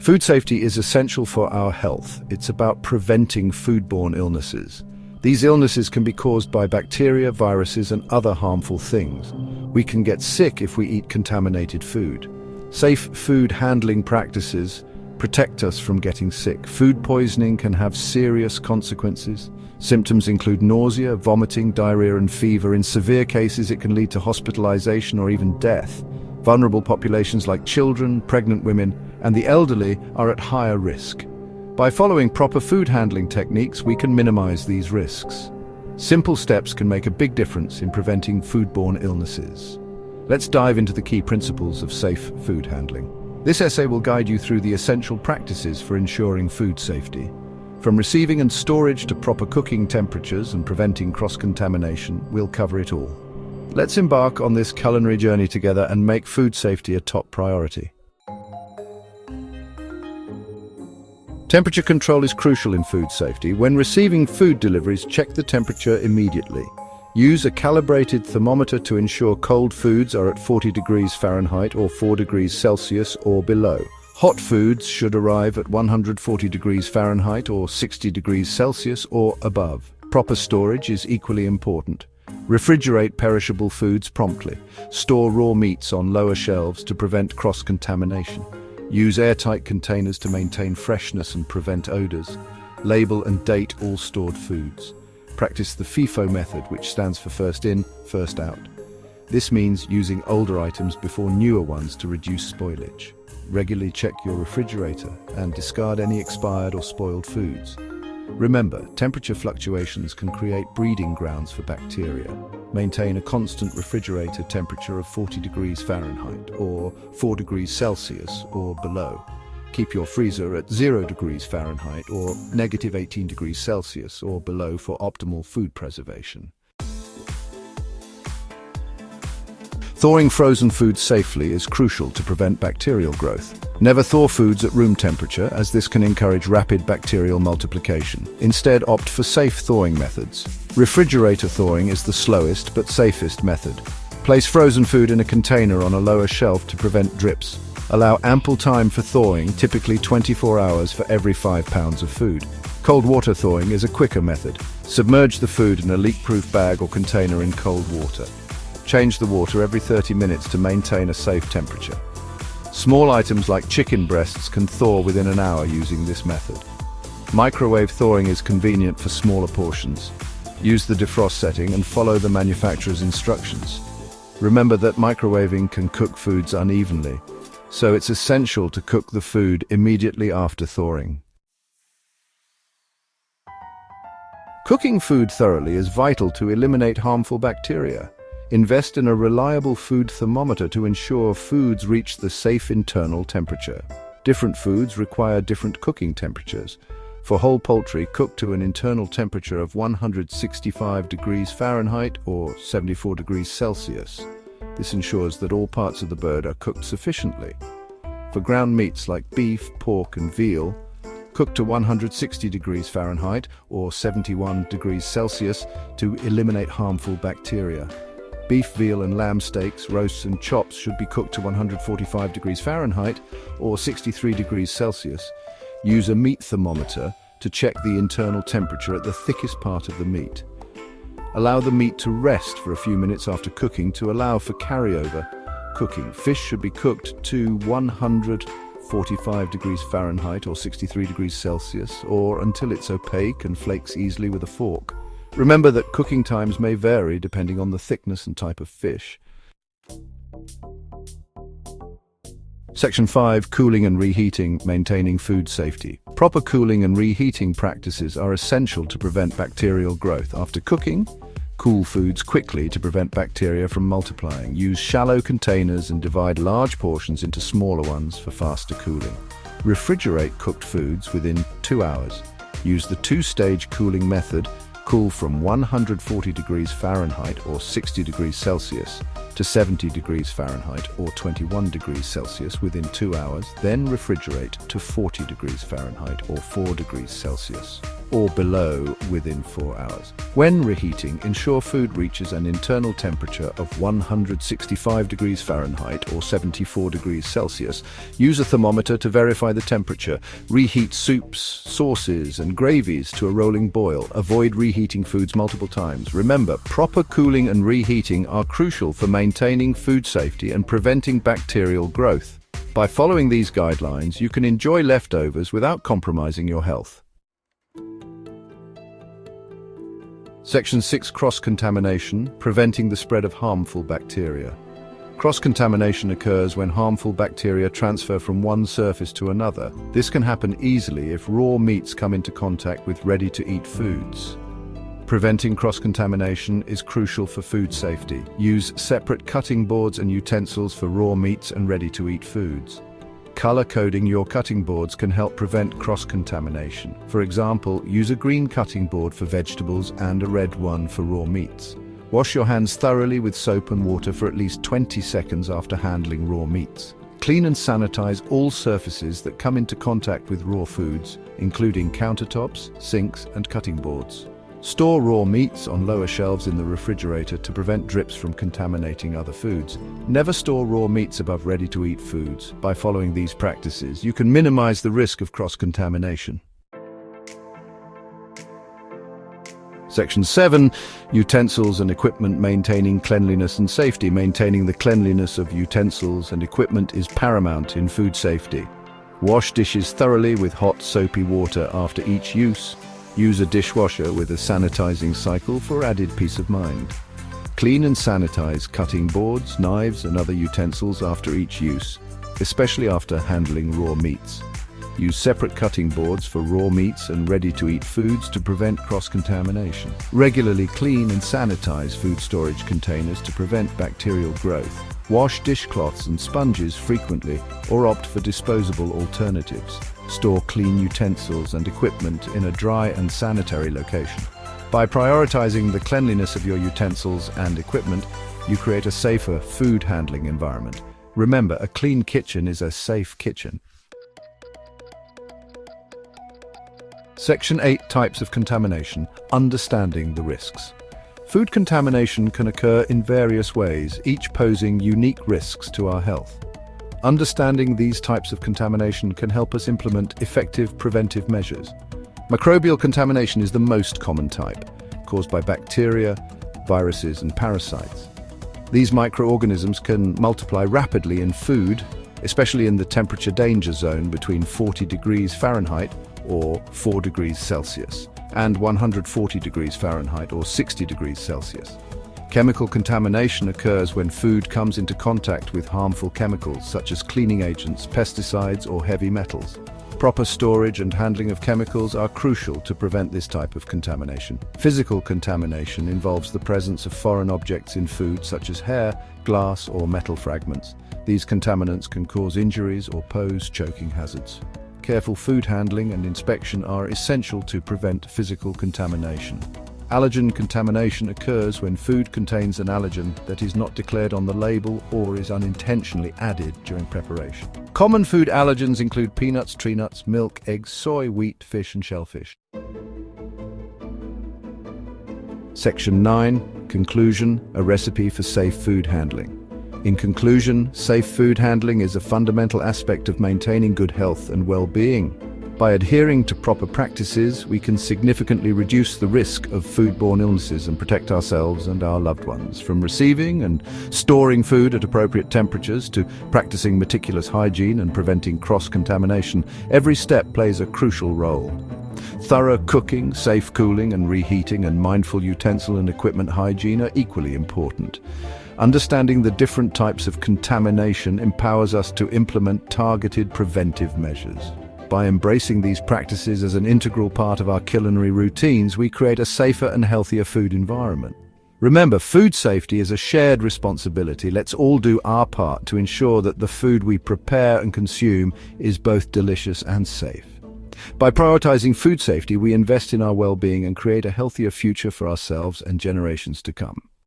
Food safety is essential for our health. It's about preventing foodborne illnesses. These illnesses can be caused by bacteria, viruses, and other harmful things. We can get sick if we eat contaminated food. Safe food handling practices protect us from getting sick. Food poisoning can have serious consequences. Symptoms include nausea, vomiting, diarrhea, and fever. In severe cases, it can lead to hospitalization or even death. Vulnerable populations like children, pregnant women, and the elderly are at higher risk. By following proper food handling techniques, we can minimize these risks. Simple steps can make a big difference in preventing foodborne illnesses. Let's dive into the key principles of safe food handling. This essay will guide you through the essential practices for ensuring food safety. From receiving and storage to proper cooking temperatures and preventing cross-contamination, we'll cover it all. Let's embark on this culinary journey together and make food safety a top priority. Temperature control is crucial in food safety. When receiving food deliveries, check the temperature immediately. Use a calibrated thermometer to ensure cold foods are at 40 degrees Fahrenheit or 4 degrees Celsius or below. Hot foods should arrive at 140 degrees Fahrenheit or 60 degrees Celsius or above. Proper storage is equally important. Refrigerate perishable foods promptly. Store raw meats on lower shelves to prevent cross-contamination. Use airtight containers to maintain freshness and prevent odors. Label and date all stored foods. Practice the FIFO method, which stands for first in, first out. This means using older items before newer ones to reduce spoilage. Regularly check your refrigerator and discard any expired or spoiled foods. Remember, temperature fluctuations can create breeding grounds for bacteria. Maintain a constant refrigerator temperature of 40 degrees Fahrenheit or 4 degrees Celsius or below. Keep your freezer at 0 degrees Fahrenheit or -18 degrees Celsius or below for optimal food preservation. Thawing frozen foods safely is crucial to prevent bacterial growth. Never thaw foods at room temperature, as this can encourage rapid bacterial multiplication. Instead, opt for safe thawing methods. Refrigerator thawing is the slowest but safest method. Place frozen food in a container on a lower shelf to prevent drips. Allow ample time for thawing, typically 24 hours for every 5 pounds of food. Cold water thawing is a quicker method. Submerge the food in a leak-proof bag or container in cold water. Change the water every 30 minutes to maintain a safe temperature. Small items like chicken breasts can thaw within an hour using this method. Microwave thawing is convenient for smaller portions. Use the defrost setting and follow the manufacturer's instructions. Remember that microwaving can cook foods unevenly, so it's essential to cook the food immediately after thawing. Cooking food thoroughly is vital to eliminate harmful bacteria. Invest in a reliable food thermometer to ensure foods reach the safe internal temperature. Different foods require different cooking temperatures. For whole poultry, cook to an internal temperature of 165 degrees Fahrenheit or 74 degrees Celsius. This ensures that all parts of the bird are cooked sufficiently. For ground meats like beef, pork, and veal, cook to 160 degrees Fahrenheit or 71 degrees Celsius to eliminate harmful bacteria. Beef, veal, and lamb steaks, roasts, and chops should be cooked to 145 degrees Fahrenheit or 63 degrees Celsius. Use a meat thermometer to check the internal temperature at the thickest part of the meat. Allow the meat to rest for a few minutes after cooking to allow for carryover cooking. Fish should be cooked to 145 degrees Fahrenheit or 63 degrees Celsius or until it's opaque and flakes easily with a fork. Remember that cooking times may vary depending on the thickness and type of fish. Section 5. Cooling and reheating, maintaining food safety. Proper cooling and reheating practices are essential to prevent bacterial growth. After cooking, cool foods quickly to prevent bacteria from multiplying. Use shallow containers and divide large portions into smaller ones for faster cooling. Refrigerate cooked foods within 2 hours. Use the two-stage cooling method. Cool from 140 degrees Fahrenheit or 60 degrees Celsius to 70 degrees Fahrenheit or 21 degrees Celsius within 2 hours, then refrigerate to 40 degrees Fahrenheit or 4 degrees Celsius. or below within 4 hours. When reheating, ensure food reaches an internal temperature of 165 degrees Fahrenheit or 74 degrees Celsius. Use a thermometer to verify the temperature. Reheat soups, sauces, and gravies to a rolling boil. Avoid reheating foods multiple times. Remember, proper cooling and reheating are crucial for maintaining food safety and preventing bacterial growth. By following these guidelines, you can enjoy leftovers without compromising your health. Section 6. Cross-contamination, preventing the spread of harmful bacteria. Cross-contamination occurs when harmful bacteria transfer from one surface to another. This can happen easily if raw meats come into contact with ready-to-eat foods. Preventing cross-contamination is crucial for food safety. Use separate cutting boards and utensils for raw meats and ready-to-eat foods. Color-coding your cutting boards can help prevent cross-contamination. For example, use a green cutting board for vegetables and a red one for raw meats. Wash your hands thoroughly with soap and water for at least 20 seconds after handling raw meats. Clean and sanitize all surfaces that come into contact with raw foods, including countertops, sinks, and cutting boards. Store raw meats on lower shelves in the refrigerator to prevent drips from contaminating other foods. Never store raw meats above ready-to-eat foods. By following these practices, you can minimize the risk of cross-contamination. Section 7. Utensils and equipment, maintaining cleanliness and safety. Maintaining the cleanliness of utensils and equipment is paramount in food safety. Wash dishes thoroughly with hot, soapy water after each use. Use a dishwasher with a sanitizing cycle for added peace of mind. Clean and sanitize cutting boards, knives, and other utensils after each use, especially after handling raw meats. Use separate cutting boards for raw meats and ready-to-eat foods to prevent cross-contamination. Regularly clean and sanitize food storage containers to prevent bacterial growth. Wash dishcloths and sponges frequently or opt for disposable alternatives. Store clean utensils and equipment in a dry and sanitary location. By prioritizing the cleanliness of your utensils and equipment, you create a safer food handling environment. Remember, a clean kitchen is a safe kitchen. Section 8. Types of contamination, understanding the risks. Food contamination can occur in various ways, each posing unique risks to our health. Understanding these types of contamination can help us implement effective preventive measures. Microbial contamination is the most common type, caused by bacteria, viruses, and parasites. These microorganisms can multiply rapidly in food, especially in the temperature danger zone between 40 degrees Fahrenheit or 4 degrees Celsius and 140 degrees Fahrenheit or 60 degrees Celsius. Chemical contamination occurs when food comes into contact with harmful chemicals such as cleaning agents, pesticides, or heavy metals. Proper storage and handling of chemicals are crucial to prevent this type of contamination. Physical contamination involves the presence of foreign objects in food such as hair, glass, or metal fragments. These contaminants can cause injuries or pose choking hazards. Careful food handling and inspection are essential to prevent physical contamination. Allergen contamination occurs when food contains an allergen that is not declared on the label or is unintentionally added during preparation. Common food allergens include peanuts, tree nuts, milk, eggs, soy, wheat, fish, and shellfish. Section 9. Conclusion, a recipe for safe food handling. In conclusion, safe food handling is a fundamental aspect of maintaining good health and well-being. By adhering to proper practices, we can significantly reduce the risk of foodborne illnesses and protect ourselves and our loved ones. From receiving and storing food at appropriate temperatures to practicing meticulous hygiene and preventing cross-contamination, every step plays a crucial role. Thorough cooking, safe cooling and reheating, and mindful utensil and equipment hygiene are equally important. Understanding the different types of contamination empowers us to implement targeted preventive measures. By embracing these practices as an integral part of our culinary routines, we create a safer and healthier food environment. Remember, food safety is a shared responsibility. Let's all do our part to ensure that the food we prepare and consume is both delicious and safe. By prioritizing food safety, we invest in our well-being and create a healthier future for ourselves and generations to come.